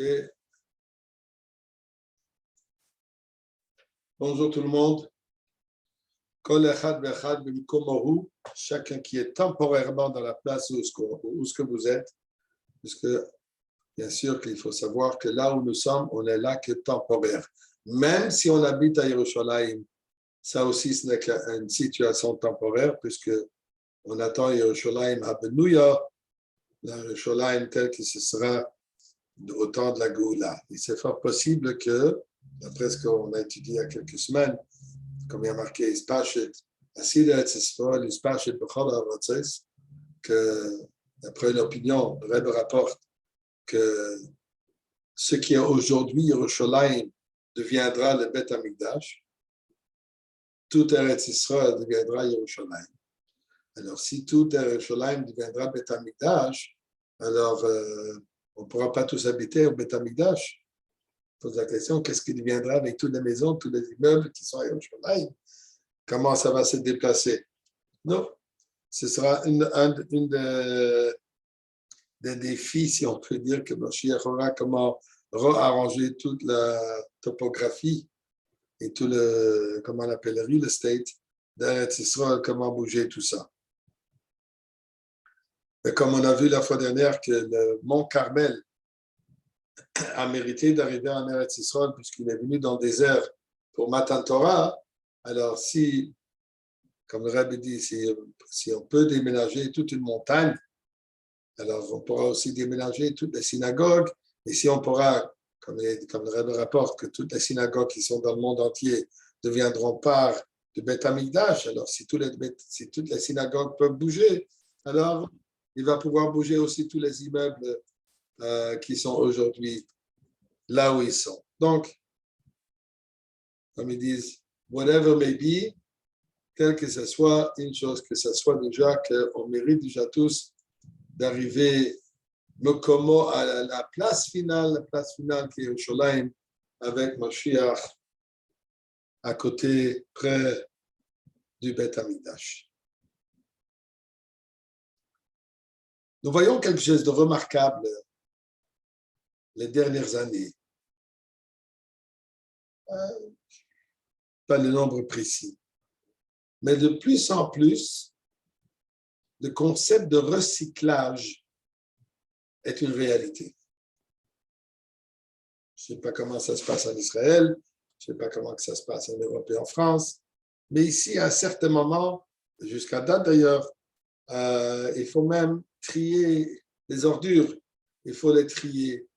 Et bonjour tout le monde. Chacun qui est temporairement dans la place où ce que vous êtes, puisque bien sûr qu'il faut savoir que là où nous sommes, on est là que temporaire. Même si on habite à Yerushalayim, ça aussi ce n'est qu'une situation temporaire, puisque on attend Yerushalayim à Benouya, Yerushalayim tel que ce sera au temps de la Goula. Et c'est fort possible que, d'après ce qu'on a étudié il y a quelques semaines, comme il y a marqué, que d'après une opinion, le Rebbe rapporte que ce qui est aujourd'hui Yerushalayim deviendra le Beth Amikdash, tout Eretz Israël deviendra Yerushalayim. Alors, si tout Yerushalayim deviendra Beth Amikdash, alors on ne pourra pas tous habiter au Beth Amikdash. Pose la question, qu'est-ce qui deviendra avec toutes les maisons, tous les immeubles qui sont à Yerushalayim? Comment ça va se déplacer? Non, ce sera un des défis, si on peut dire, que Mashiach aura, comment réarranger toute la topographie et tout le, comment on appelle, le real estate d'Eretz Israël, comment bouger tout ça. Mais comme on a vu la fois dernière que le mont Carmel a mérité d'arriver en Eretz Israël puisqu'il est venu dans le désert pour Matan Torah, alors si, comme le Rebbe dit, si on peut déménager toute une montagne, alors on pourra aussi déménager toutes les synagogues, et si on pourra, comme le Rebbe rapporte, que toutes les synagogues qui sont dans le monde entier deviendront part du Beth Amikdash, alors si toutes les synagogues peuvent bouger, alors il va pouvoir bouger aussi tous les immeubles qui sont aujourd'hui là où ils sont. Donc, comme ils disent, whatever may be, quel que ce soit, une chose que ce soit déjà qu'on mérite déjà tous d'arriver Mokomo à la place finale qui est Yerushalayim, avec Mashiach à côté, près du Beth Amikdash. Nous voyons quelque chose de remarquable les dernières années. Pas le nombre précis, mais de plus en plus, le concept de recyclage est une réalité. Je ne sais pas comment ça se passe en Israël, je ne sais pas comment ça se passe en Europe et en France, mais ici, à un certain moment, jusqu'à date d'ailleurs, il faut même trier les ordures, il faut les trier.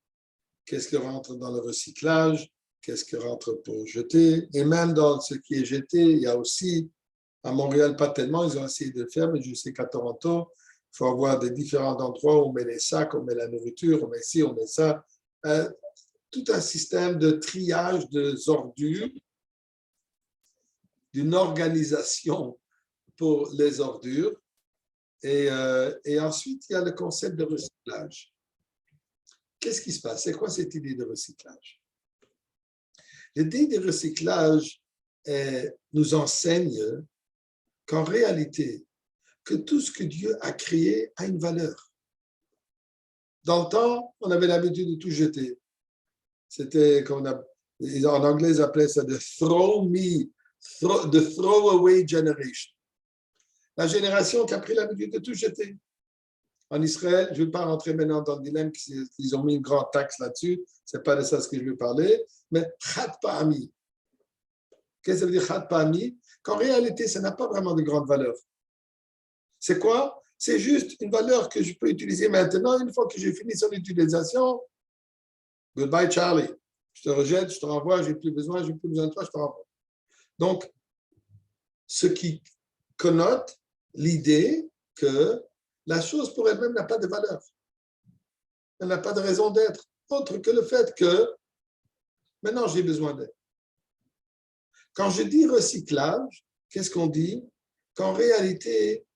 Qu'est-ce qui rentre dans le recyclage, qu'est-ce qui rentre pour jeter, et même dans ce qui est jeté, il y a aussi, à Montréal, pas tellement, ils ont essayé de le faire, mais je sais qu'à Toronto, il faut avoir des différents endroits où on met les sacs, on met la nourriture, on met ci, on met ça. Tout un système de triage des ordures, d'une organisation pour les ordures. Et ensuite, il y a le concept de recyclage. Qu'est-ce qui se passe? C'est quoi cette idée de recyclage? L'idée de recyclage nous enseigne qu'en réalité, que tout ce que Dieu a créé a une valeur. Dans le temps, on avait l'habitude de tout jeter. C'était, en anglais, ils appelaient ça the throwaway generation. La génération qui a pris l'habitude de tout jeter. En Israël, je ne vais pas rentrer maintenant dans le dilemme qu'ils ont mis une grande taxe là-dessus, ce n'est pas de ça ce que je veux parler, mais Chad Pa'ami. Qu'est-ce que ça veut dire Chad Pa'ami? Qu'en réalité, ça n'a pas vraiment de grande valeur. C'est quoi? C'est juste une valeur que je peux utiliser maintenant, une fois que j'ai fini son utilisation. Goodbye, Charlie. Je te rejette, je te renvoie, j'ai plus besoin de toi, je te renvoie. Donc, ce qui connote l'idée que la chose pour elle-même n'a pas de valeur. Elle n'a pas de raison d'être, autre que le fait que maintenant j'ai besoin d'elle. Quand je dis recyclage, qu'est-ce qu'on dit? Qu'en réalité,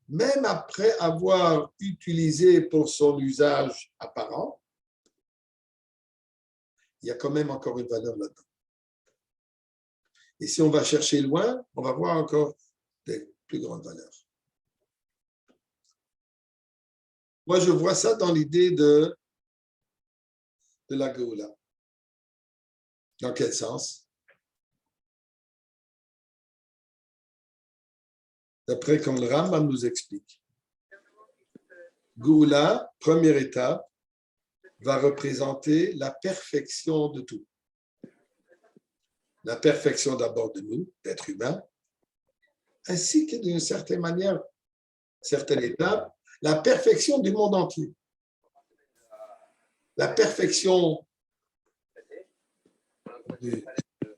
même après avoir utilisé pour son usage apparent, il y a quand même encore une valeur là-dedans. Et si on va chercher loin, on va voir encore des plus grandes valeurs. Moi, je vois ça dans l'idée de de la Géoula. Dans quel sens? D'après comme le Rambam nous explique. Géoula, première étape, va représenter la perfection de tout. La perfection d'abord de nous, d'êtres humains, ainsi que d'une certaine manière, certaines étapes, la perfection du monde entier. La perfection,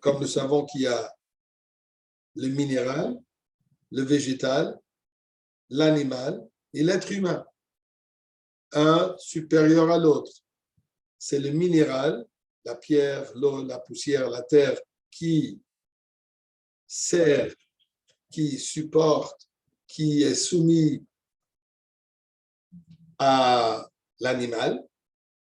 comme nous savons qu'il y a le minéral, le végétal, l'animal et l'être humain, un supérieur à l'autre. C'est le minéral, la pierre, l'eau, la poussière, la terre, qui sert, qui supporte, qui est soumis à l'animal.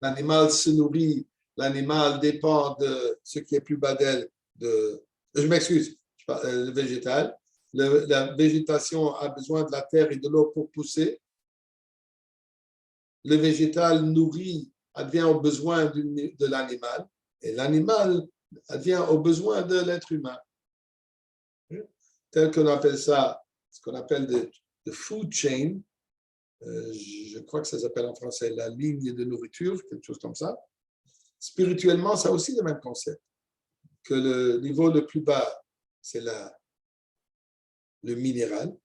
L'animal se nourrit, l'animal dépend de ce qui est plus bas d'elle. Je m'excuse, le végétal. La végétation a besoin de la terre et de l'eau pour pousser. Le végétal nourrit, advient aux besoins de l'animal, et l'animal advient aux besoins de l'être humain. Tel qu'on appelle ça, ce qu'on appelle the food chain, je crois que ça s'appelle en français la ligne de nourriture, quelque chose comme ça. Spirituellement, ça a aussi le même concept, que le niveau le plus bas, c'est le minéral,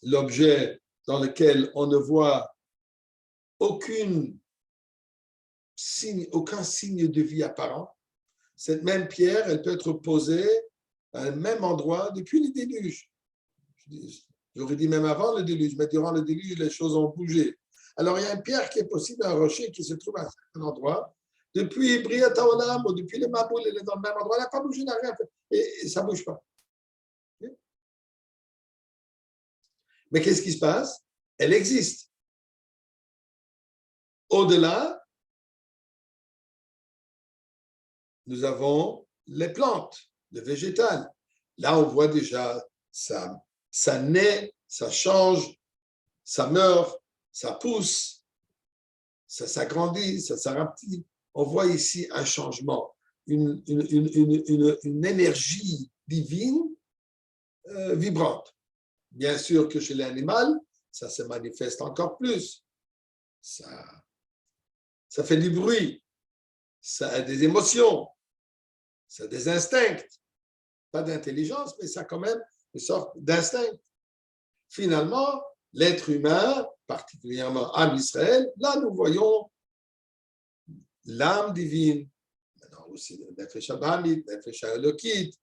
l'objet dans lequel on ne voit aucun signe de vie apparent. Cette même pierre, elle peut être posée à un même endroit depuis le déluge. J'aurais dit même avant le déluge, mais durant le déluge, les choses ont bougé. Alors, il y a une pierre qui est possible, un rocher qui se trouve à un certain endroit. Depuis Briat Haolam ou depuis le Maboul, elle est dans le même endroit, elle n'a pas bougé, n'a rien fait. Et ça ne bouge pas. Mais qu'est-ce qui se passe? Elle existe. Au-delà, nous avons les plantes, le végétal. Là, on voit déjà ça naît, ça change, ça meurt, ça pousse, ça s'agrandit, ça s'arraptit. On voit ici un changement, une énergie divine vibrante. Bien sûr que chez l'animal, ça se manifeste encore plus. Ça fait du bruit, ça a des émotions, ça a des instincts. Pas d'intelligence, mais ça a quand même une sorte d'instinct. Finalement, l'être humain, particulièrement Am Israël, là nous voyons l'âme divine, maintenant aussi le Nefesh Abahamit, Nefesh Elokit,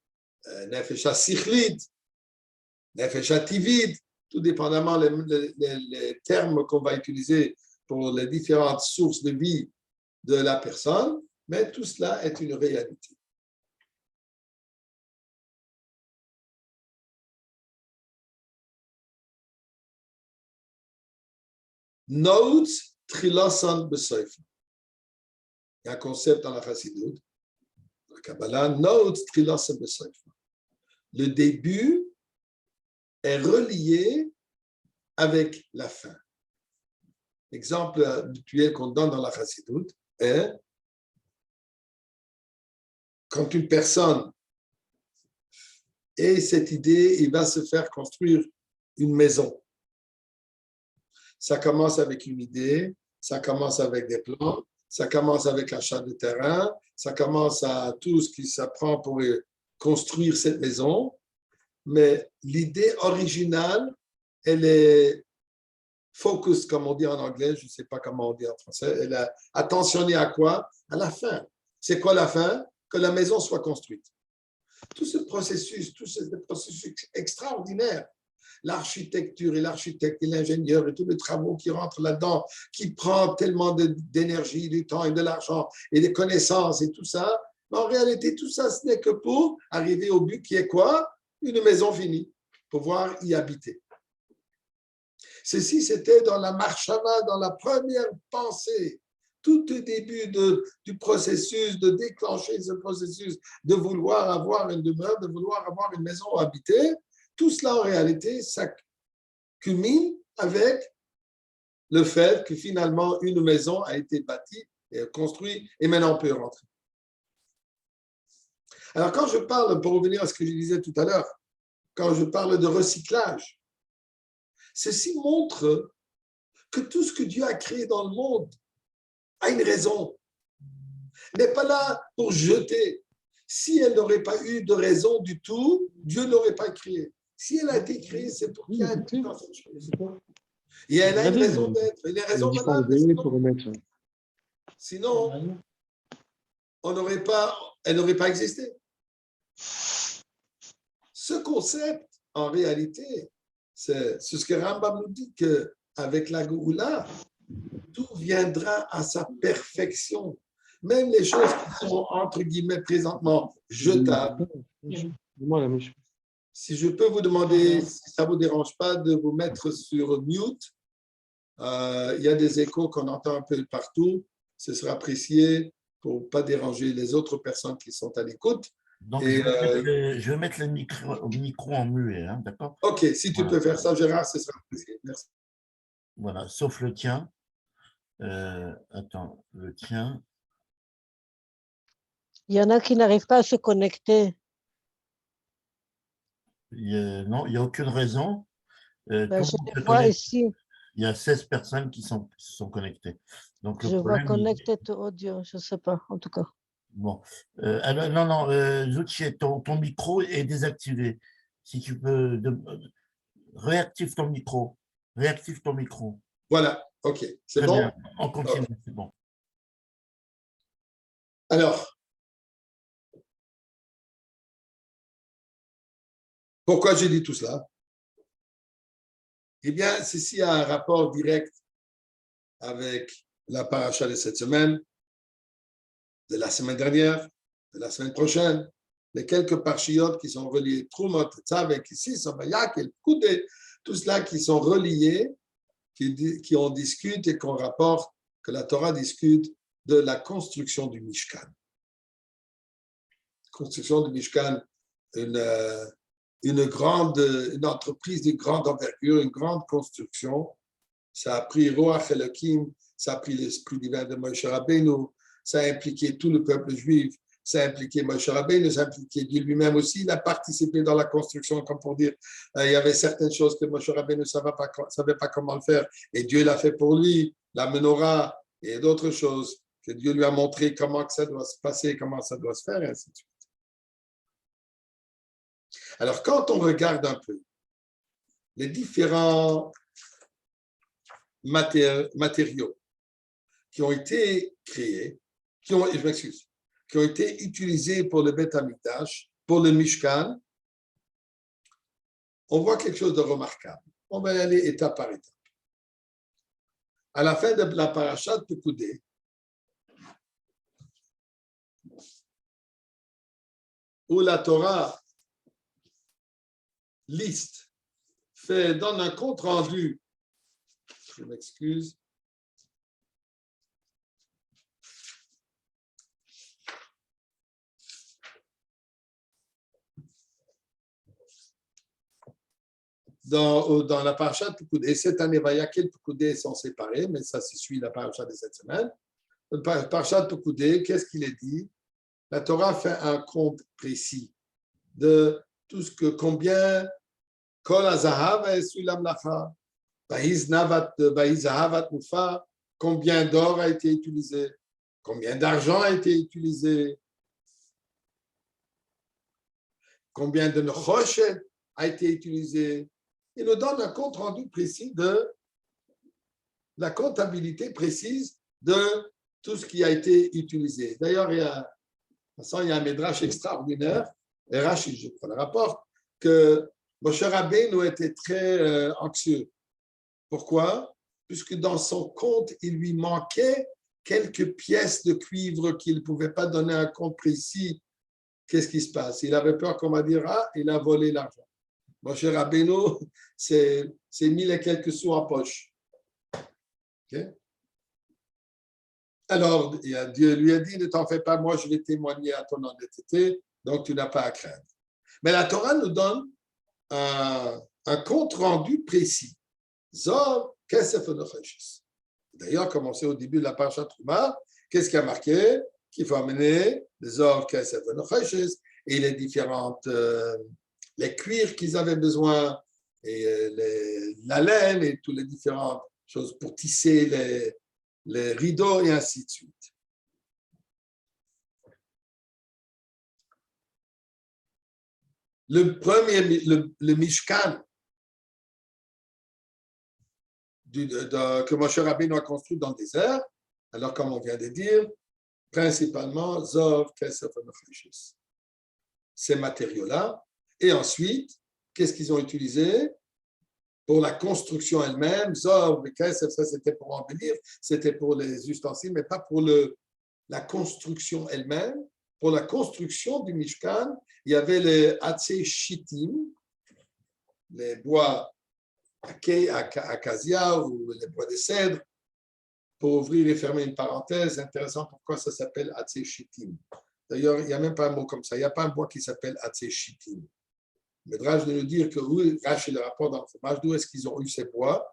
Nefesh Sichlit, Nefesh Tivid, tout dépendamment les termes qu'on va utiliser pour les différentes sources de vie de la personne, mais tout cela est une réalité. Note Trilasan Besoif. Il y a un concept dans la Chassidut, dans la Kabbalah, Note Trilasan Besoif. Le début est relié avec la fin. L'exemple habituel qu'on donne dans la Chassidut est quand une personne a cette idée, il va se faire construire une maison. Ça commence avec une idée, ça commence avec des plans, ça commence avec l'achat de terrain, ça commence à tout ce qui s'apprend pour construire cette maison. Mais l'idée originale, elle est focus, comme on dit en anglais, je ne sais pas comment on dit en français, elle est attentionnée à quoi? À la fin. C'est quoi la fin? Que la maison soit construite. Tout ce processus extraordinaire, l'architecture et l'architecte et l'ingénieur et tous les travaux qui rentrent là-dedans, qui prend tellement d'énergie, du temps et de l'argent et des connaissances et tout ça, mais en réalité, tout ça, ce n'est que pour arriver au but qui est quoi? Une maison finie, pouvoir y habiter. Ceci, c'était dans la marshava, dans la première pensée, tout au début du processus, de déclencher ce processus, de vouloir avoir une demeure, de vouloir avoir une maison à habiter. Tout cela, en réalité, ça culmine avec le fait que finalement, une maison a été bâtie et construit, et maintenant on peut rentrer. Alors, quand je parle, pour revenir à ce que je disais tout à l'heure, quand je parle de recyclage, ceci montre que tout ce que Dieu a créé dans le monde a une raison. N'est pas là pour jeter. Si elle n'aurait pas eu de raison du tout, Dieu n'aurait pas créé. Si elle a été créée, c'est pour qu'il y ait un but dans cette chose. Et elle a une raison d'être, une raison valable. Sinon, elle n'aurait pas existé. Ce concept, en réalité, c'est ce que Rambam nous dit, qu'avec la Géoula, tout viendra à sa perfection. Même les choses qui sont, entre guillemets, présentement jetables. Si je peux vous demander, si ça ne vous dérange pas, de vous mettre sur mute, il y a des échos qu'on entend un peu partout. Ce sera apprécié pour ne pas déranger les autres personnes qui sont à l'écoute. Donc, je vais mettre le micro en muet, hein, d'accord? Ok, si tu peux faire ça, Gérard, ce sera apprécié. Merci. Voilà, sauf le tien. Attends, le tien. Il y en a qui n'arrivent pas à se connecter. Non, il n'y a aucune raison. Je les vois ici. Il y a 16 personnes qui se sont connectées. Donc, je vois connected to audio, je ne sais pas, en tout cas. Bon. Alors, non, Zoutchier, ton micro est désactivé. Si tu peux, réactive ton micro. Réactive ton micro. Voilà, ok, c'est bon. Bien. On continue, okay. C'est bon. Alors, pourquoi j'ai dit tout cela? Eh bien, ceci a un rapport direct avec la paracha de cette semaine, de la semaine dernière, de la semaine prochaine, les quelques parchiotes qui sont reliés, Trumot, Tzavek, ici, Sobayak, El Koudé, tout cela qui sont reliés, qui en discutent et qu'on rapporte, que la Torah discute de la construction du Mishkan. Construction du Mishkan, une entreprise de grande envergure, une grande construction. Ça a pris Roach Elohim, ça a pris l'esprit divin de Moshe Rabbeinu, ça a impliqué tout le peuple juif, ça a impliqué Moshe Rabbeinu, ça a impliqué Dieu lui-même aussi. Il a participé dans la construction, comme pour dire, il y avait certaines choses que Moshe Rabbeinu ne savait pas comment le faire, et Dieu l'a fait pour lui, la menorah et d'autres choses, que Dieu lui a montré comment que ça doit se passer, comment ça doit se faire, et ainsi de suite. Alors, quand on regarde un peu les différents matériaux qui ont été créés, qui ont été utilisés pour le Beth Amikdash, pour le Mishkan, on voit quelque chose de remarquable. On va y aller étape par étape. À la fin de la paracha de Pekudei, où la Torah donne un compte rendu, je m'excuse, dans la paracha de Pekudei, cette année, Vayakel Pekudei sont séparés, mais ça se suit la paracha de cette semaine. La paracha de Pekudei, qu'est-ce qu'il est dit? La Torah fait un compte précis de tout ce que, combien Kol HaZahav Sulam Lacha, combien d'or a été utilisé, combien d'argent a été utilisé, combien de Nechoshet a été utilisé. Il nous donne un compte rendu précis de la comptabilité précise de tout ce qui a été utilisé. D'ailleurs, il y a un médrash extraordinaire, et Rashi, je prends le rapport, que Moshe Rabbeinu était très anxieux. Pourquoi? Puisque dans son compte, il lui manquait quelques pièces de cuivre qu'il ne pouvait pas donner un compte précis. Qu'est-ce qui se passe? Il avait peur qu'on va dire, ah, il a volé l'argent. Moshe Rabbeinu, c'est 1000 et quelques sous en poche. Okay? Alors, Dieu lui a dit, ne t'en fais pas, moi je vais témoigner à ton honnêteté, donc tu n'as pas à craindre. Mais la Torah nous donne un compte rendu précis. Zor, Kesef Nechoshes. D'ailleurs, comme on sait au début de la paracha Trouma, qu'est-ce qui a marqué? Qu'il faut amener les ors, et les différentes, les cuirs qu'ils avaient besoin, et la laine, et toutes les différentes choses pour tisser les rideaux, et ainsi de suite. Le premier, le Mishkan, que Moshe Rabbeinu a construit dans le désert, alors comme on vient de dire, principalement Zov, Kesef et Nefesh. Ces matériaux-là. Et ensuite, qu'est-ce qu'ils ont utilisé pour la construction elle-même? Zov, Kesef, ça c'était pour embellir, c'était pour les ustensiles, mais pas pour la construction elle-même. Pour la construction du Mishkan, il y avait les Hatzei Shittim, les bois acacia ou les bois de cèdre. Pour ouvrir et fermer une parenthèse, intéressant pourquoi ça s'appelle Hatzei Shittim. D'ailleurs, il n'y a même pas un mot comme ça. Il n'y a pas un bois qui s'appelle Hatzei Shittim. Le Midrash de nous dire que Rashi le rapporte dans le fromage, d'où est-ce qu'ils ont eu ces bois.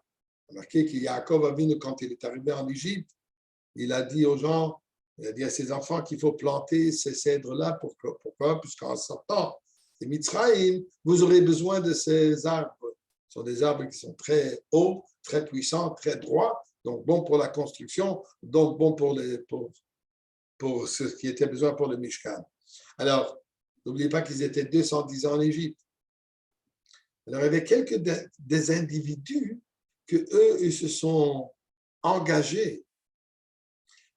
On a marqué que Yaakov Avinu, quand il est arrivé en Égypte, il a dit aux gens, il a dit à ses enfants qu'il faut planter ces cèdres-là. Pourquoi? Puisqu'en sortant des Mitzrayim, vous aurez besoin de ces arbres. Ce sont des arbres qui sont très hauts, très puissants, très droits, donc bon pour la construction, donc bon pour ce qui était besoin pour le Mishkan. Alors, n'oubliez pas qu'ils étaient 210 ans en Égypte. Alors, il y avait quelques des individus ils se sont engagés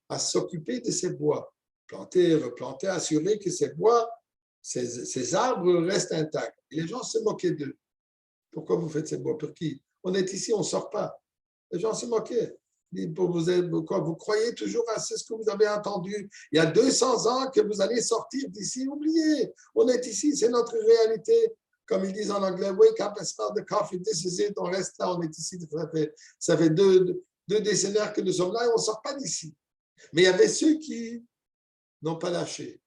à s'occuper de ces bois, planter, replanter, assurer que ces bois, ces arbres restent intacts. Et les gens se moquaient d'eux. Pourquoi vous faites ces bois? Pour qui? On est ici, on ne sort pas. Les gens se moquaient. Vous croyez toujours à ce que vous avez entendu il y a 200 ans que vous allez sortir d'ici? Oubliez, on est ici, c'est notre réalité. Comme ils disent en anglais, wake up and smell the coffee, this is it, on reste là, on est ici. Ça fait deux décennies que nous sommes là et on ne sort pas d'ici. Mais il y avait ceux qui n'ont pas lâché.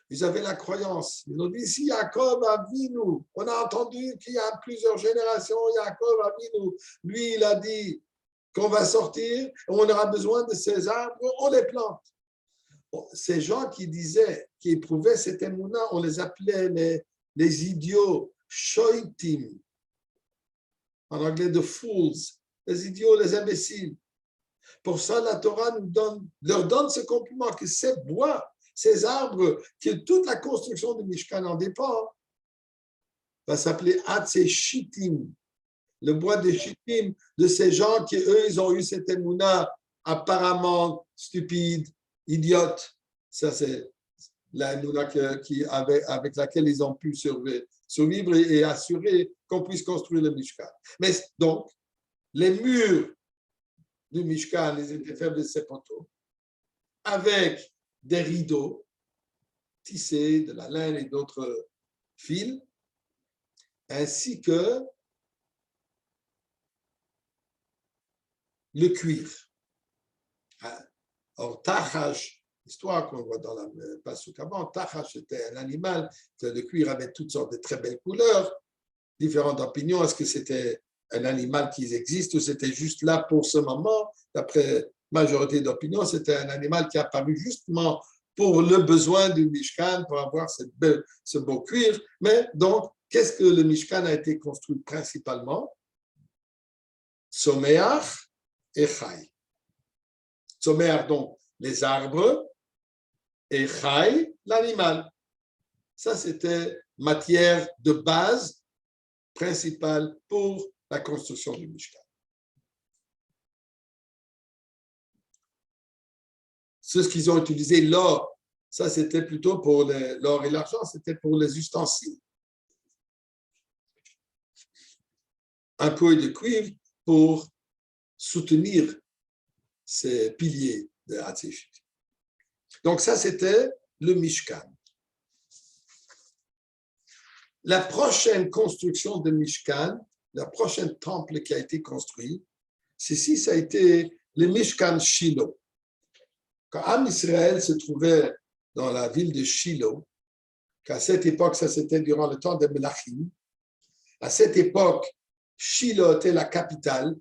Ils avaient la croyance. Ils ont dit, ici, Yaakov Avinu. On a entendu qu'il y a plusieurs générations, Yaakov Avinu. Lui, il a dit qu'on va sortir, on aura besoin de ces arbres, on les plante. Ces gens qui disaient, qui éprouvaient cette émouna, on les appelait les idiots, shoitim. En anglais, the fools. Les idiots, les imbéciles. Pour ça, la Torah leur donne ce compliment que ces bois, ces arbres, que toute la construction du Mishkan en dépend, va s'appeler Hatzei Shittim, le bois de Shittim, de ces gens qui, eux, ils ont eu cette émouna apparemment stupide, idiote. Ça, c'est la émouna avec laquelle ils ont pu survivre et assurer qu'on puisse construire le Mishkan. Mais donc, les murs du Mishkan, ils étaient faits de ces poteaux, avec des rideaux tissés de la laine et d'autres fils, ainsi que le cuir. Or, Tachash, l'histoire qu'on voit dans la Passouk avant, Tachash était un animal, le cuir avait toutes sortes de très belles couleurs, différentes opinions. Est-ce que c'était un animal qui existe ou c'était juste là pour ce moment? D'après majorité d'opinions, c'était un animal qui est apparu justement pour le besoin du Mishkan, pour avoir ce beau cuir. Mais donc, qu'est-ce que le Mishkan a été construit principalement? Tzomeach et Chai. Tzomeach, donc, les arbres, et Chai, l'animal. Ça, c'était matière de base principale pour la construction du Mishkan. Ce qu'ils ont utilisé, l'or, ça c'était plutôt pour l'or et l'argent, c'était pour les ustensiles. Un peu de cuivre pour soutenir ces piliers de Hatzei Shittim. Donc ça c'était le Mishkan. La prochaine construction de Mishkan, la prochaine temple qui a été construit, ça a été le Mishkan Shiloh. Quand Am Israël se trouvait dans la ville de Shiloh, qu'à cette époque, ça c'était durant le temps de Melachim, à cette époque, Shiloh était la capitale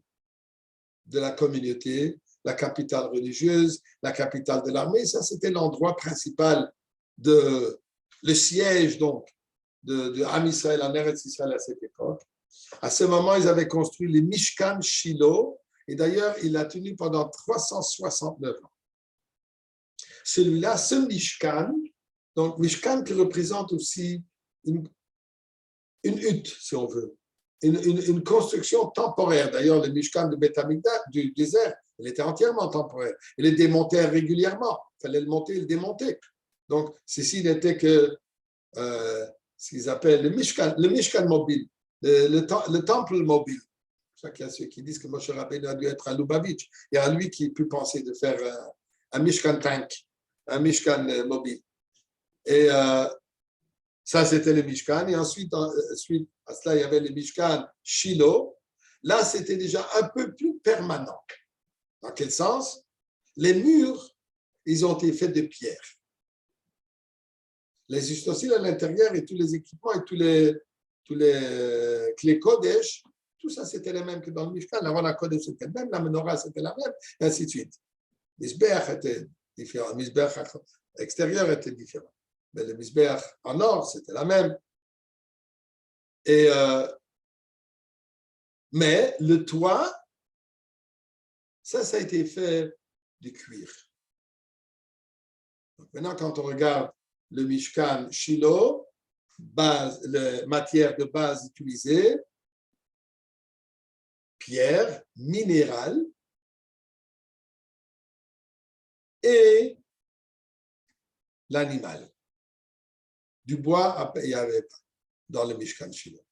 de la communauté la capitale religieuse, la capitale de l'armée. Ça, c'était l'endroit principal de le siège donc de Am Israël en Eretz Israël à cette époque. À ce moment, ils avaient construit le Mishkan Shiloh, et d'ailleurs, il a tenu pendant 369 ans. Celui-là, ce Mishkan, donc Mishkan qui représente aussi une hutte, si on veut, une construction temporaire. D'ailleurs, le Mishkan de Beth Amikdash, du désert, il était entièrement temporaire. Il est démonté régulièrement. Il fallait le monter et le démonter. Donc, ceci n'était que ce qu'ils appellent le Mishkan mobile, le temple mobile. C'est pour ça qu'il y a ceux qui disent que Moshe Rabbeinu a dû être à Lubavitch. Il y a lui qui a pu penser de faire un Mishkan tank, un Mishkan mobile. Et ça, c'était le Mishkan. Et ensuite, suite à cela, il y avait le Mishkan Shiloh. Là, c'était déjà un peu plus permanent. Dans quel sens? Les murs, ils ont été faits de pierre. Les ustensiles à l'intérieur et tous les équipements et tous les clés Kodesh, tout ça, c'était les mêmes que dans le Mishkan. La Kodesh, c'était le même, la menorah, c'était la même, et ainsi de suite. Le Mizbeach était différent. Le Mizbeach extérieur était différent. Mais le Mizbeach en or, c'était la même. Et, mais le toit, ça a été fait de cuir. Donc maintenant, quand on regarde le Mishkan Shiloh, matière de base utilisée, pierre, minérale et l'animal. Du bois, il n'y avait pas dans le Mishkan Shiloh.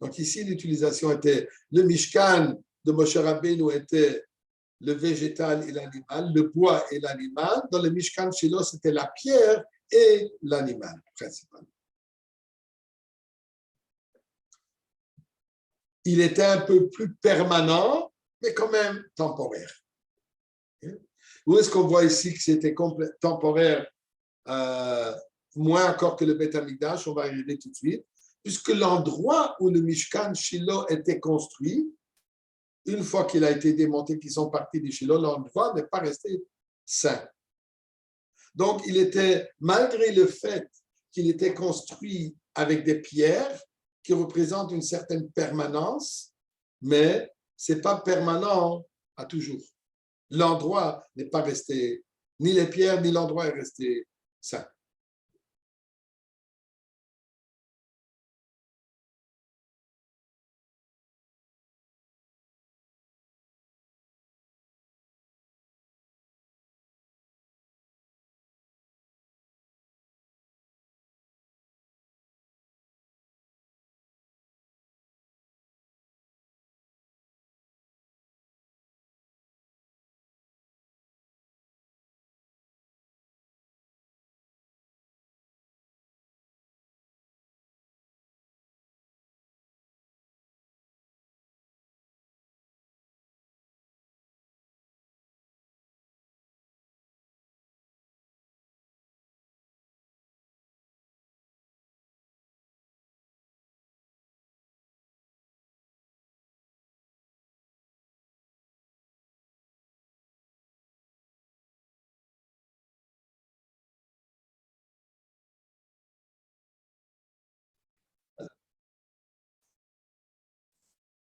Donc ici, l'utilisation était, le Mishkan de Moshe Rabbeinu était le végétal et l'animal, le bois et l'animal. Dans le Mishkan Shiloh, c'était la pierre et l'animal, principalement. Il était un peu plus permanent, mais quand même temporaire. Où est-ce qu'on voit ici que c'était temporaire, moins encore que le Beth Amikdash, on va y arriver tout de suite, puisque l'endroit où le Mishkan Shiloh était construit, une fois qu'il a été démonté, qu'ils sont partis du Shiloh, l'endroit n'est pas resté sain. Donc, il était, malgré le fait qu'il était construit avec des pierres qui représentent une certaine permanence, mais ce n'est pas permanent à toujours. L'endroit n'est pas resté, ni les pierres, ni l'endroit est resté sain.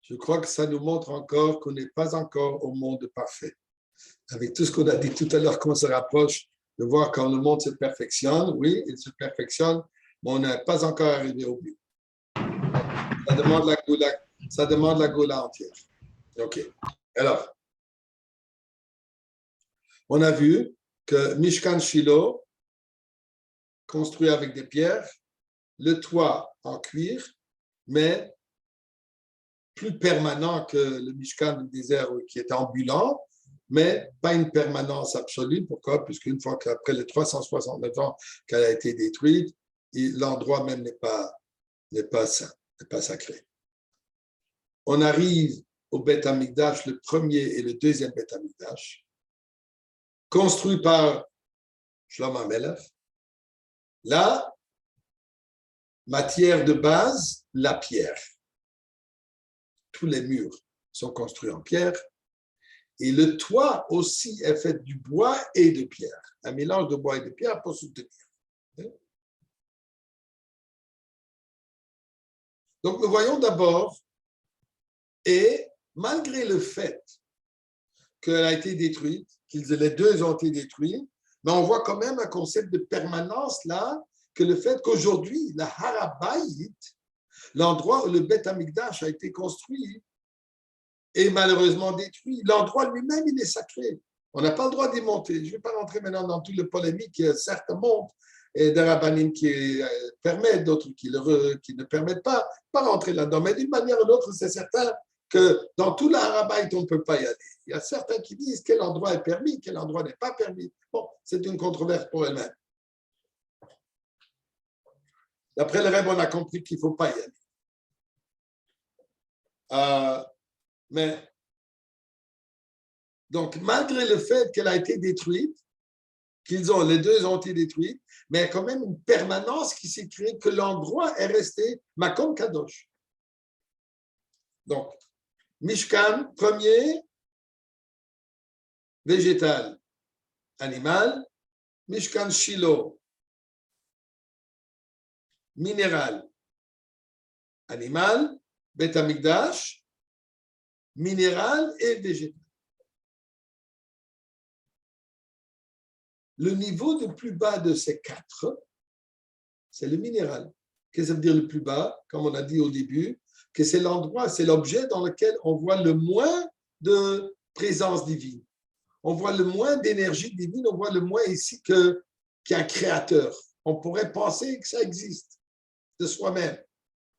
Je crois que ça nous montre encore qu'on n'est pas encore au monde parfait. Avec tout ce qu'on a dit tout à l'heure, qu'on se rapproche de voir quand le monde se perfectionne, oui, il se perfectionne, mais on n'est pas encore arrivé au but. Ça demande la goula entière. OK. Alors, on a vu que Mishkan Shiloh, construit avec des pierres, le toit en cuir, mais plus permanent que le Mishkan du désert qui est ambulant, mais pas une permanence absolue. Pourquoi? Puisqu'une fois qu'après les 369 ans qu'elle a été détruite, l'endroit même n'est pas saint, n'est pas sacré. On arrive au Beth Amikdash, le premier et le deuxième Beth Amikdash, construit par Shlomo HaMelech. Là, matière de base, la pierre. Tous les murs sont construits en pierre Et le toit aussi est fait du bois et de pierre. Un mélange de bois et de pierre pour soutenir. Donc, nous voyons d'abord, et malgré le fait qu'elle a été détruite, les deux ont été détruits, mais on voit quand même un concept de permanence là, que le fait qu'aujourd'hui, la Harabayit, l'endroit où le Beth Amikdash a été construit, est malheureusement détruit. L'endroit lui-même, il est sacré. On n'a pas le droit d'y monter. Je ne vais pas rentrer maintenant dans toute la polémique, certes monte, et des rabbinim qui permettent, d'autres qui ne permettent pas rentrer là-dedans. Mais d'une manière ou d'une autre, c'est certain que dans tout l'Arabite, on ne peut pas y aller. Il y a certains qui disent quel endroit est permis, quel endroit n'est pas permis. Bon, c'est une controverse pour elle-même. D'après le Rebbe, on a compris qu'il ne faut pas y aller. Mais, donc, malgré le fait qu'elle a été détruite, les deux ont été détruits, mais il y a quand même une permanence qui s'est créée, que l'endroit est resté Makom Kadosh. Donc, Mishkan, premier, végétal, animal, Mishkan Shiloh, minéral, animal, Beth Amikdash, minéral et végétal. Le niveau le plus bas de ces quatre, c'est le minéral. Qu'est-ce que ça veut dire le plus bas? Comme on a dit au début, que c'est l'endroit, c'est l'objet dans lequel on voit le moins de présence divine. On voit le moins d'énergie divine, on voit le moins ici qu'il y a un créateur. On pourrait penser que ça existe de soi-même.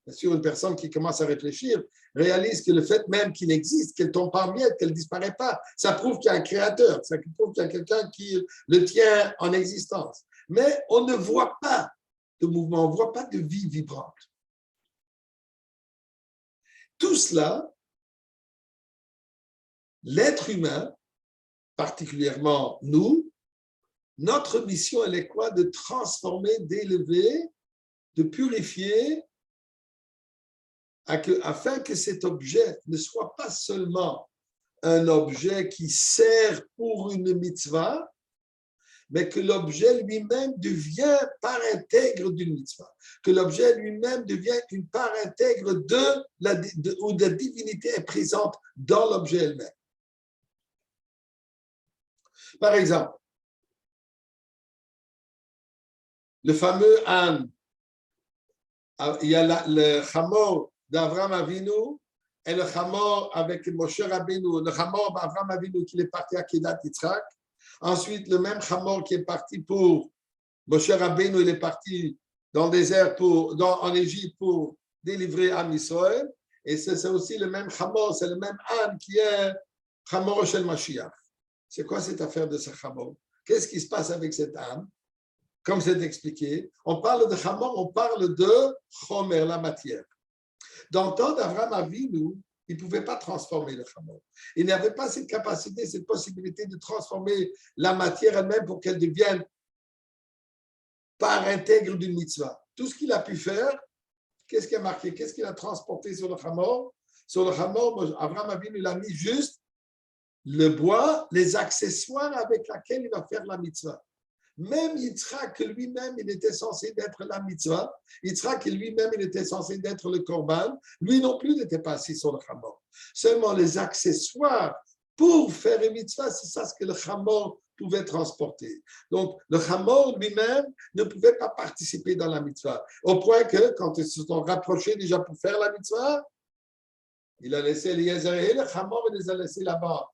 Bien sûr, une personne qui commence à réfléchir réalise que le fait même qu'il existe, qu'elle tombe pas en miettes, qu'elle ne disparaît pas, ça prouve qu'il y a un créateur, ça prouve qu'il y a quelqu'un qui le tient en existence. Mais on ne voit pas de mouvement, on ne voit pas de vie vibrante. Tout cela, l'être humain, particulièrement nous, notre mission, elle est quoi? De transformer, d'élever, de purifier, afin que cet objet ne soit pas seulement un objet qui sert pour une mitzvah, mais que l'objet lui-même devient part intègre d'une mitzvah, que l'objet lui-même devient une part intègre où la divinité est présente dans l'objet elle-même. Par exemple, le fameux âne, il y a le chamor d'Avraham Avinu et le chamor avec Moshe Rabbeinu, le chamor d'Avraham Avinu qui est parti à Kedat Yitzhak. Ensuite, le même chamor qui est parti pour Moshe Rabbeinu, il est parti dans le désert en Égypte pour délivrer Am Yisraël. Et c'est aussi le même chamor, c'est le même âne qui est chamor Shel Mashiach. C'est quoi cette affaire de ce chamor? Qu'est-ce qui se passe avec cet âne? Comme c'est expliqué, on parle de chamor, on parle de chomer, la matière. Dans le temps d'Avraham Avinu, il ne pouvait pas transformer le chamor. Il n'avait pas cette capacité, cette possibilité de transformer la matière elle-même pour qu'elle devienne part intègre d'une mitzvah. Tout ce qu'il a pu faire, qu'est-ce qu'il a marqué? Qu'est-ce qu'il a transporté sur le chamor? Sur le chamor, Avraham Avinu, il a mis juste le bois, les accessoires avec lesquels il va faire la mitzvah. Même Yitzhak lui-même, il était censé être la mitzvah. Yitzhak lui-même, il était censé être le korban. Lui non plus n'était pas assis sur le chamor. Seulement les accessoires pour faire une mitzvah, c'est ça ce que le chamor pouvait transporter. Donc, le chamor lui-même ne pouvait pas participer dans la mitzvah. Au point que, quand ils se sont rapprochés déjà pour faire la mitzvah, il a laissé Eliezer et le chamor, il les a laissés là-bas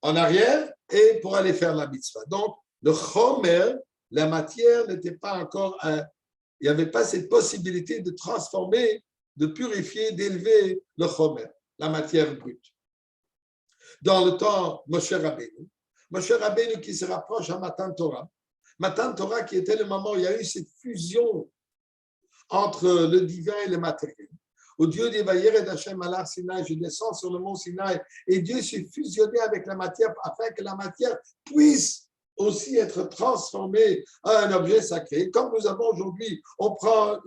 en arrière et pour aller faire la mitzvah. Donc, le chomer, la matière n'était pas encore il n'y avait pas cette possibilité de transformer, de purifier, d'élever le chomer, la matière brute. Dans le temps, Moshe Rabbeinu qui se rapproche à Matan Torah. Matan Torah qui était le moment où il y a eu cette fusion entre le divin et le matériel. Où Dieu dit, Vayéred Hashem Alar Sinaï, je descends sur le mont Sinaï, et Dieu s'est fusionné avec la matière afin que la matière puisse aussi être transformée en un objet sacré. Comme nous avons aujourd'hui, on prend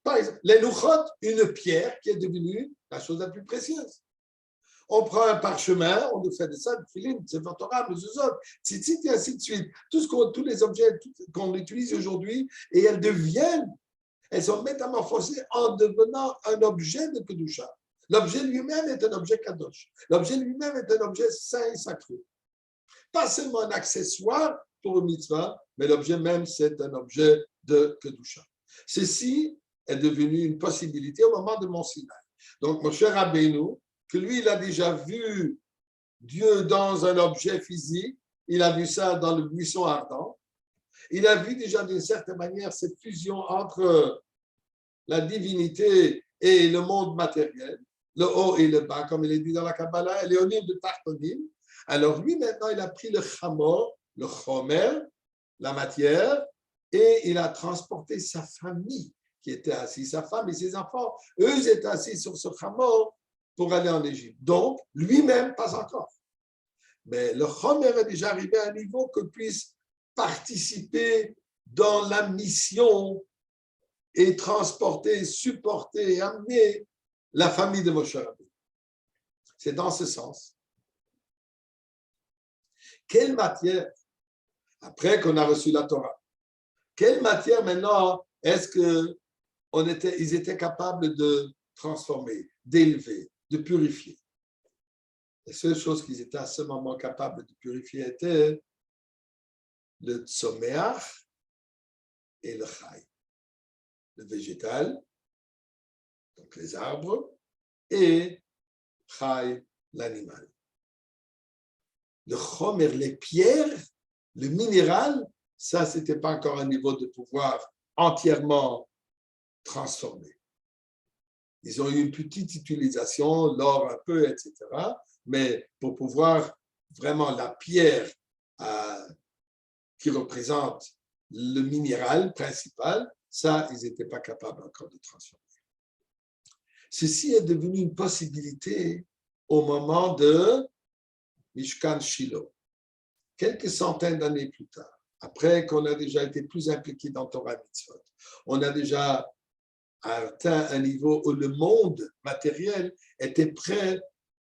par exemple, les louchot, une pierre qui est devenue la chose la plus précieuse. On prend un parchemin, on nous fait de ça, de filim, c'est Torah, mezuzot, tzitzit et ainsi de suite. Tous les objets qu'on utilise aujourd'hui, et elles sont métamorphosées en devenant un objet de Kedusha. L'objet lui-même est un objet kadosh. L'objet lui-même est un objet saint et sacré. Pas seulement un accessoire pour une mitzvah, mais l'objet même, c'est un objet de Kedusha. Ceci est devenu une possibilité au moment de Mont Sinaï. Donc, mon cher Rabbeinu, que lui, il a déjà vu Dieu dans un objet physique, il a vu ça dans le buisson ardent, il a vu déjà d'une certaine manière cette fusion entre la divinité et le monde matériel, le haut et le bas, comme il est dit dans la Kabbalah, et Léonim de Tartonim. Alors lui, maintenant, il a pris le chamor, le chomer, la matière, et il a transporté sa famille qui était assise, sa femme et ses enfants. Eux étaient assis sur ce chamor pour aller en Égypte. Donc, lui-même, pas encore. Mais le chomer est déjà arrivé à un niveau que puisse participer dans la mission et transporter, supporter et amener la famille de Moshe Rabbeinu. C'est dans ce sens. Quelle matière, après qu'on a reçu la Torah, quelle matière maintenant est-ce qu'ils étaient capables de transformer, d'élever, de purifier? Les seules choses qu'ils étaient à ce moment capables de purifier étaient le tzomeach et le chai. Le végétal, donc les arbres, et chai, l'animal. Le chomer, les pierres, le minéral, ça, ce n'était pas encore un niveau de pouvoir entièrement transformé. Ils ont eu une petite utilisation, l'or un peu, etc. Mais pour pouvoir vraiment la pierre qui représente le minéral principal, ça, ils n'étaient pas capables encore de transformer. Ceci est devenu une possibilité au moment de Mishkan Shiloh, quelques centaines d'années plus tard, après qu'on a déjà été plus impliqué dans Torah Mitzvot. On a déjà atteint un niveau où le monde matériel était prêt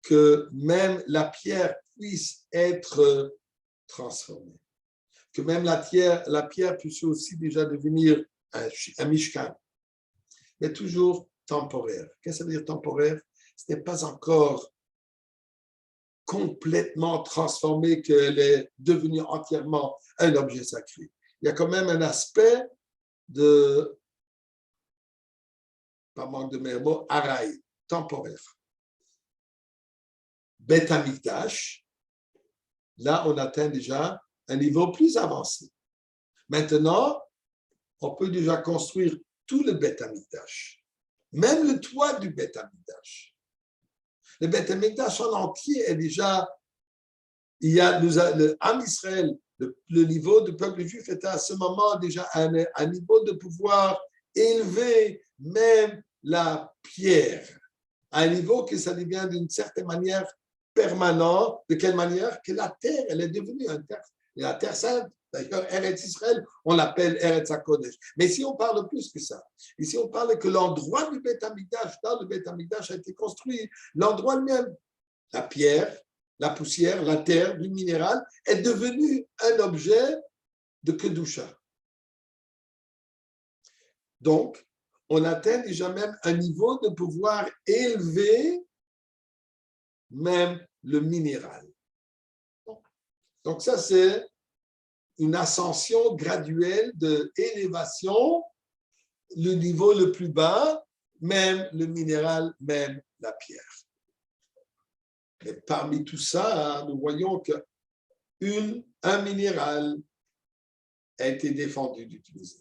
que même la pierre puisse être transformée, que même la pierre puisse aussi déjà devenir un Mishkan, mais toujours temporaire. Qu'est-ce que ça veut dire temporaire? Ce n'est pas encore complètement transformé qu'elle est devenue entièrement un objet sacré. Il y a quand même un aspect de, par manque de meilleurs mots, araï, temporaire. Beth Amikdash, là on atteint déjà un niveau plus avancé. Maintenant, on peut déjà construire tout le Beth Amikdash, même le toit du Beth Amikdash. Le Beth Amikdash en entier est déjà, il y a le Am Israël, le niveau du peuple juif était à ce moment déjà à un niveau de pouvoir élever même la pierre, à un niveau que ça devient d'une certaine manière permanent. De quelle manière? Que la terre, elle est devenue la terre sainte. D'ailleurs, Eretz Israël, on l'appelle Eretz HaKodesh. Mais si on parle plus que ça, ici on parle que l'endroit du Beth Amikdash, dans le Beth Amikdash a été construit, l'endroit même, la pierre, la poussière, la terre, du minéral, est devenu un objet de Kedusha. Donc, on atteint déjà même un niveau de pouvoir élever même le minéral. Donc ça, c'est une ascension graduelle d'élévation, le niveau le plus bas, même le minéral, même la pierre. Mais parmi tout ça, nous voyons qu'un minéral a été défendu d'utiliser.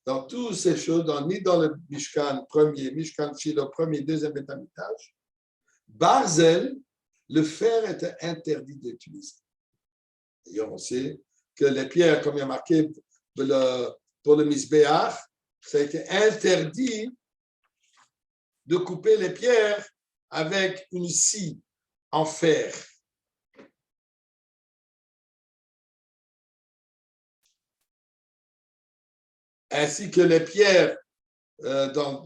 Dans toutes ces choses, ni dans le Mishkan premier, Mishkan Shiloh premier, deuxième étage, Barzel, le fer était interdit d'utiliser. D'ailleurs, on sait que les pierres, comme il y a marqué pour le Misbéach, ça a été interdit de couper les pierres avec une scie en fer. Ainsi que les pierres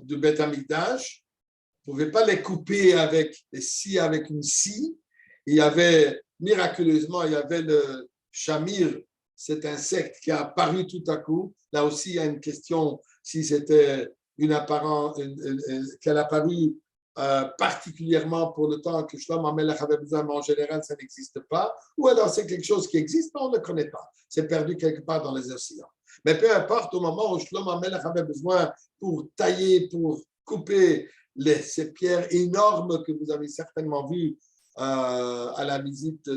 du Beth Amikdash, ne pouvait pas les couper avec une scie. Il y avait, miraculeusement, il y avait le chamir, cet insecte qui a apparu tout à coup. Là aussi, il y a une question si c'était une apparence, qu'elle a apparu particulièrement pour le temps que Shlomo HaMelech avait besoin, mais en général, ça n'existe pas. Ou alors, c'est quelque chose qui existe, mais on ne le connaît pas. C'est perdu quelque part dans les océans. Mais peu importe, au moment où Shlomo HaMelech avait besoin pour tailler, pour couper ces pierres énormes que vous avez certainement vues à la visite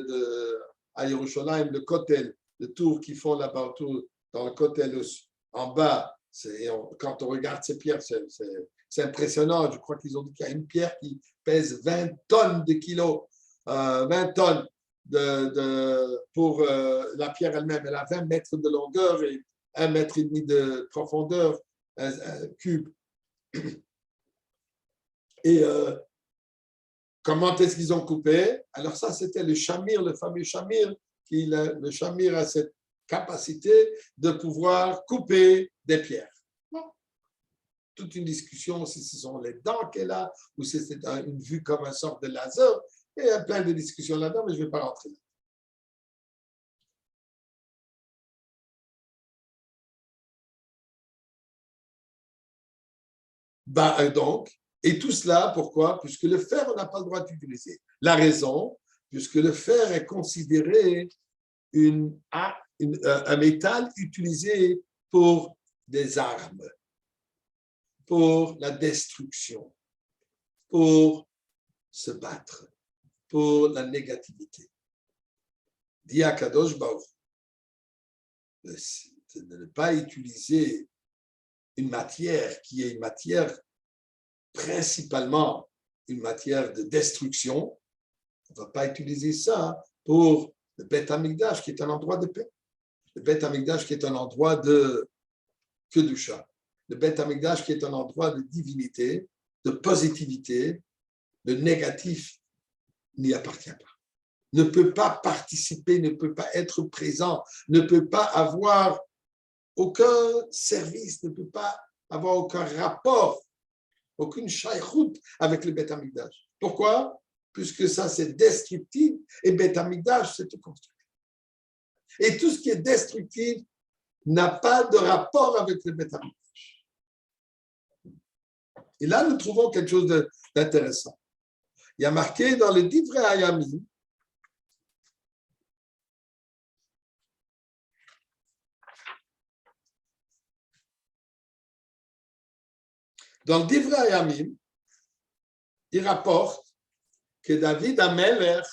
à Yerushalayim, le Kotel, le tour qu'ils font là-bas autour, dans le Kotel en bas. Quand on regarde ces pierres, c'est impressionnant. Je crois qu'ils ont dit qu'il y a une pierre qui pèse 20 tonnes de kilos, 20 tonnes pour la pierre elle-même. Elle a 20 mètres de longueur et 1,5 mètre de profondeur, un cube. Et comment est-ce qu'ils ont coupé? Alors ça, c'était le chamir, le fameux chamir. Le chamir a cette capacité de pouvoir couper des pierres. Toute une discussion si ce sont les dents qu'elle a ou si c'est une vue comme une sorte de laser. Il y a plein de discussions là-dedans, mais je ne vais pas rentrer là. Donc, et tout cela, pourquoi? Puisque le fer, on n'a pas le droit d'utiliser. La raison, puisque le fer est considéré un métal utilisé pour des armes, pour la destruction, pour se battre, pour la négativité. Dit à Kadosh Baruch de ne pas utiliser une matière qui est une matière principalement une matière de destruction. On ne va pas utiliser ça pour le Beth Amikdash qui est un endroit de paix. Le Beth Amikdash qui est un endroit de Kedusha. Le Beth Amikdash qui est un endroit de divinité, de positivité. Le négatif n'y appartient pas. Ne peut pas participer, ne peut pas être présent, ne peut pas avoir aucun service, ne peut pas avoir aucun rapport, aucune shaykhout avec le Beth Amikdash. Pourquoi? Puisque ça, c'est destructif et Beth Amikdash, c'est tout construit. Et tout ce qui est destructif n'a pas de rapport avec le Beth Amikdash. Et là, nous trouvons quelque chose d'intéressant. Il y a marqué dans le Divrei Hayamim, dans le Divrei Hayamim, il rapporte que David Amelech,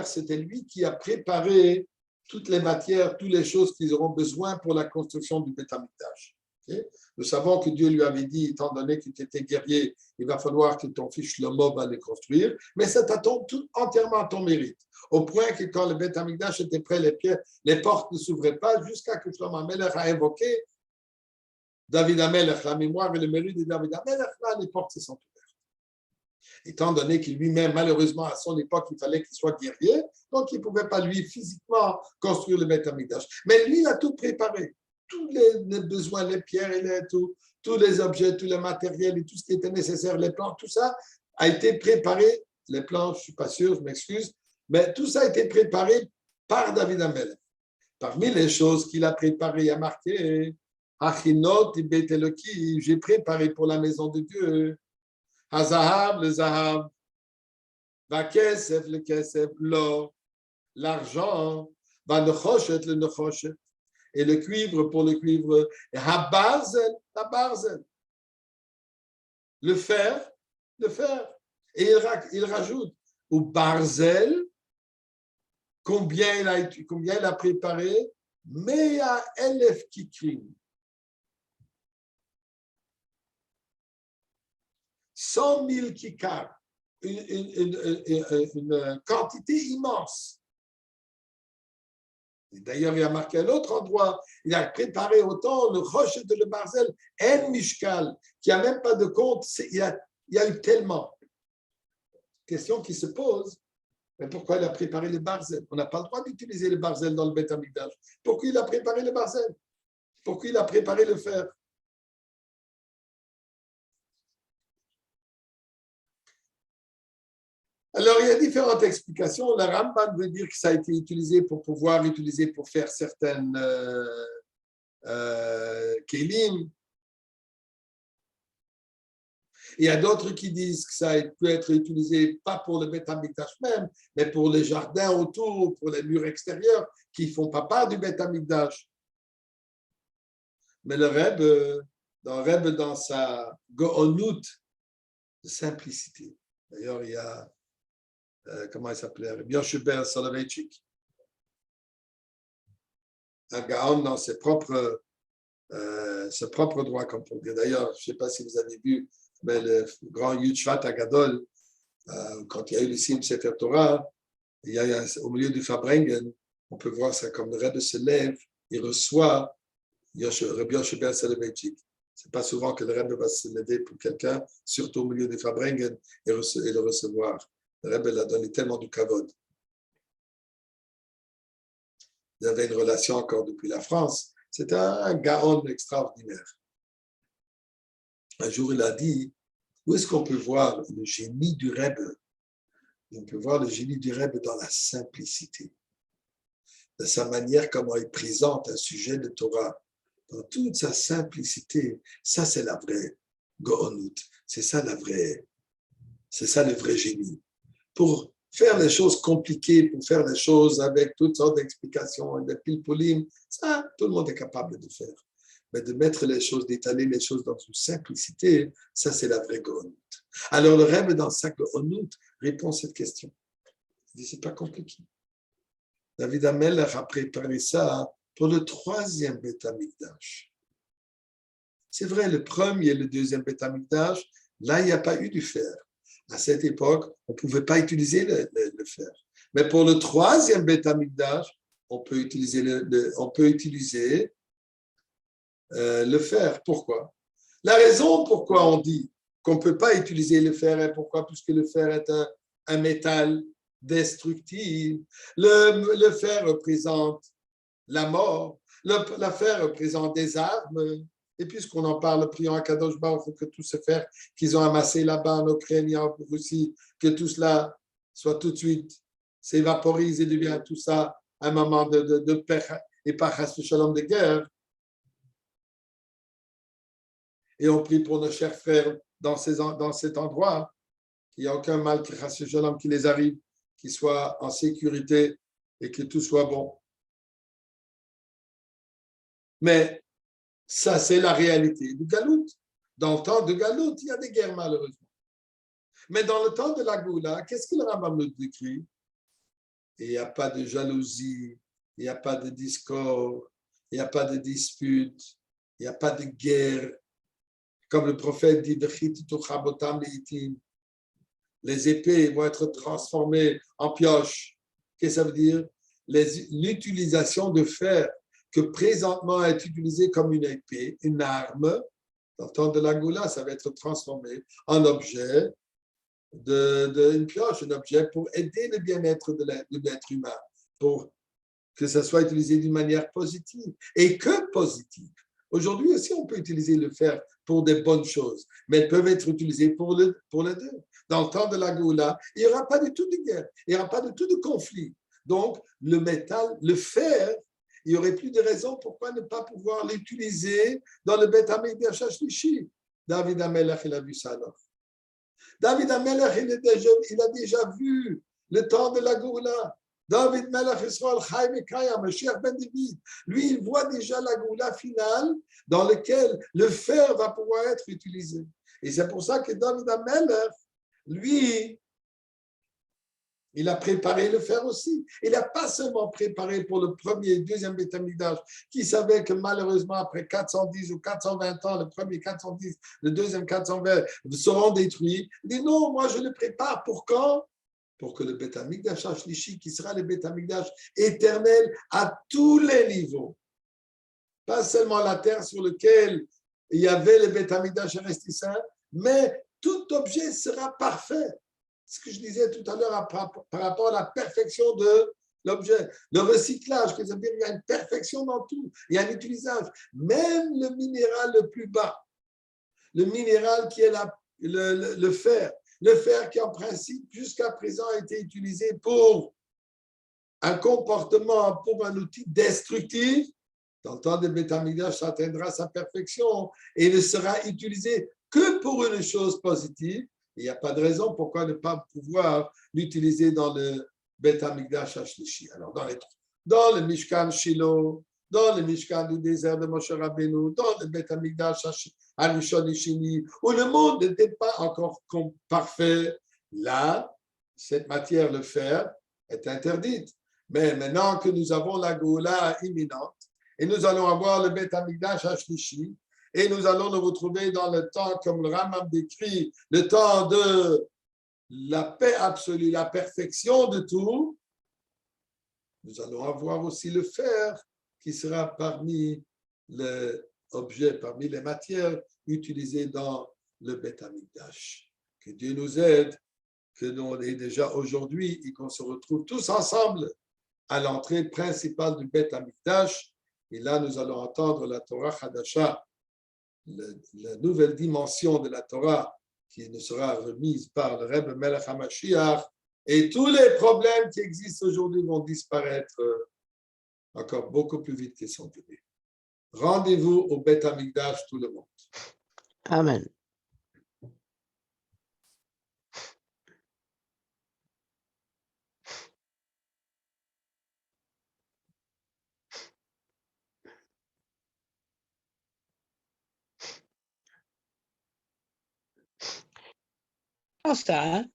c'était lui qui a préparé toutes les matières, toutes les choses qu'ils auront besoin pour la construction du Beth Amikdash. Okay? Nous savons que Dieu lui avait dit, étant donné que tu étais guerrier, il va falloir que ton fils Shlomo va les construire, mais ça t'attend entièrement à ton mérite. Au point que quand le Beth Amikdash était prêt, les portes ne s'ouvraient pas jusqu'à que Shlomo Amelech a invoqué David Amelech, la mémoire et le mérite de David Amelech, là, les portes se sont ouvertes. Étant donné que lui-même, malheureusement, à son époque, il fallait qu'il soit guerrier, donc il ne pouvait pas, lui, physiquement, construire le Beth Amikdash. Mais lui, il a tout préparé. Tous les besoins, les pierres, tous les objets, tous les matériels et tout ce qui était nécessaire, les plans, tout ça a été préparé. Les plans, je ne suis pas sûr, je m'excuse, mais tout ça a été préparé par David Amelech. Parmi les choses qu'il a préparées, il y a marqué Achinot Beit Eloki, j'ai préparé pour la maison de Dieu. Hazahab, le Zahab, Vakesef, le Kesef, l'or, l'argent, Vanechoshet, le Nechoshet, et le cuivre pour le cuivre, et Habarzel, la Barzel, le fer. Et il rajoute, ou Barzel, combien il a préparé, Mea Elef Kikrim. 100 000 kikars, une quantité immense. D'ailleurs, il a marqué à l'autre endroit, il a préparé autant le roche de le Barzel, En Mishkal, qui n'a même pas de compte, il y a eu tellement. Question qui se pose, mais pourquoi il a préparé le Barzel? On n'a pas le droit d'utiliser le Barzel dans le Beth Amikdash. Pourquoi il a préparé le Barzel? Pourquoi il a préparé le fer? Alors, il y a différentes explications. Le Rambam veut dire que ça a été utilisé pour pouvoir utiliser pour faire certaines kélim. Il y a d'autres qui disent que ça peut être utilisé pas pour le Beth Amikdash même, mais pour les jardins autour, pour les murs extérieurs qui ne font pas part du Beth Amikdash. Mais le Rebbe, dans sa Go'onut de simplicité. D'ailleurs, il y a, comment il s'appelait, Rabbi Yoshua Soloveitchik, un Gaon dans ses propres droits, comme pour dire. D'ailleurs, je ne sais pas si vous avez vu, mais le grand Yud Shvat Agadol, quand il y a eu le Sim Sefer Torah, il y a au milieu du Fabrengen, on peut voir ça comme le Rebbe se lève, il reçoit Rabbi Yoshua Soloveitchik. Ce n'est pas souvent que le Rebbe va se lever pour quelqu'un, surtout au milieu du Fabrengen, et le recevoir. Le Rebbe l'a donné tellement du kavod. Il avait une relation encore depuis la France. C'était un gaon extraordinaire. Un jour, il a dit, où est-ce qu'on peut voir le génie du Rebbe? On peut voir le génie du Rebbe dans la simplicité, de sa manière comment il présente un sujet de Torah, dans toute sa simplicité. Ça, c'est la vraie Go'onut. C'est ça le vrai génie. Pour faire les choses compliquées, pour faire les choses avec toutes sortes d'explications et de pilpolim, ça, tout le monde est capable de faire. Mais de mettre les choses, d'étaler les choses dans une simplicité, ça, c'est la vraie Go'onut. Alors, le Rebbe, dans sa Go'onut, répond à cette question. Il dit, c'est pas compliqué. David Amelech a préparé ça pour le 3e Beth Amikdash. C'est vrai, le 1er et le 2e Beth Amikdash, là, il n'y a pas eu du fer. À cette époque, on ne pouvait pas utiliser le fer. Mais pour le 3e Beth Amikdash, on peut utiliser le fer. Pourquoi? La raison pourquoi on dit qu'on ne peut pas utiliser le fer est pourquoi? Puisque le fer est un métal destructif. Le fer représente la mort. Le fer représente des armes. Et puisqu'on en parle, prions à Kadosh Baruch Hu que tout ce fer qu'ils ont amassé là-bas en Ukraine et en Russie, que tout cela soit tout de suite s'évaporise et devient tout ça un moment de paix et pas de shalom de guerre. Et on prie pour nos chers frères dans cet endroit, qu'il n'y a aucun mal qui les arrive, qu'ils soient en sécurité et que tout soit bon. Mais ça, c'est la réalité du Galout. Dans le temps de Galout, il y a des guerres, malheureusement. Mais dans le temps de la Goula, qu'est-ce que le Rambam nous décrit? Il n'y a pas de jalousie, il n'y a pas de discorde, il n'y a pas de dispute, il n'y a pas de guerre. Comme le prophète dit, les épées vont être transformées en pioches. Qu'est-ce que ça veut dire? L'utilisation de fer que présentement est utilisée comme une épée, une arme, dans le temps de la Goula, ça va être transformé en objet une pioche, un objet pour aider le bien-être de l'être humain, pour que ça soit utilisé d'une manière positive, et que positive. Aujourd'hui aussi, on peut utiliser le fer pour des bonnes choses, mais elles peuvent être utilisées pour les deux. Dans le temps de la Goula, il n'y aura pas du tout de guerre, il n'y aura pas du tout de conflit. Donc, le métal, le fer, il n'y aurait plus de raison pourquoi ne pas pouvoir l'utiliser dans le Beth Amikdash Shlishi. David Amelech, il a vu ça alors. David Amelech, il a déjà vu le temps de la Goula. David Melech Israël Chaim et Kaya, Mashiach ben David, lui, il voit déjà la Goula finale dans laquelle le fer va pouvoir être utilisé. Et c'est pour ça que David Amelech, lui, il a préparé le fer aussi. Il n'a pas seulement préparé pour le 1er et 2e Beth Amikdash, qui savait que malheureusement, après 410 ou 420 ans, le premier 410, le deuxième 420 seront détruits. Il dit non, moi je le prépare pour quand? Pour que le Beth Amikdash Shlishi, qui sera le Beth Amikdash éternel à tous les niveaux. Pas seulement la terre sur laquelle il y avait le Beth Amikdash resté saint, mais tout objet sera parfait. Ce que je disais tout à l'heure par rapport à la perfection de l'objet. Le recyclage, c'est-à-dire qu'il y a une perfection dans tout, il y a un utilisage. Même le minéral le plus bas, le minéral qui est le fer, le fer qui en principe jusqu'à présent a été utilisé pour un comportement, pour un outil destructif, dans le temps de Beth Amikdash, ça atteindra sa perfection et ne sera utilisé que pour une chose positive. Il n'y a pas de raison pourquoi ne pas pouvoir l'utiliser dans le Beth Amikdash Ashlishi. Alors, dans le Mishkan Shiloh, dans le Mishkan du désert de Moshe Rabbeinu, dans le Beth Amikdash Arishon Ishini, où le monde n'était pas encore parfait, là, cette matière, le fer, est interdite. Mais maintenant que nous avons la Goula imminente, et nous allons avoir le Beth Amikdash Ashlishi, et nous allons nous retrouver dans le temps, comme le Rambam décrit, le temps de la paix absolue, la perfection de tout. Nous allons avoir aussi le fer qui sera parmi les objets, parmi les matières utilisées dans le Beth Amikdash. Que Dieu nous aide, que nous on est déjà aujourd'hui et qu'on se retrouve tous ensemble à l'entrée principale du Beth Amikdash. Et là, nous allons entendre la Torah Hadasha, la nouvelle dimension de la Torah qui nous sera remise par le Rebbe Melech HaMashiach. Et tous les problèmes qui existent aujourd'hui vont disparaître encore beaucoup plus vite qu'ils sont venus. Rendez-vous au Beth Amikdash, tout le monde. Amen. Asta,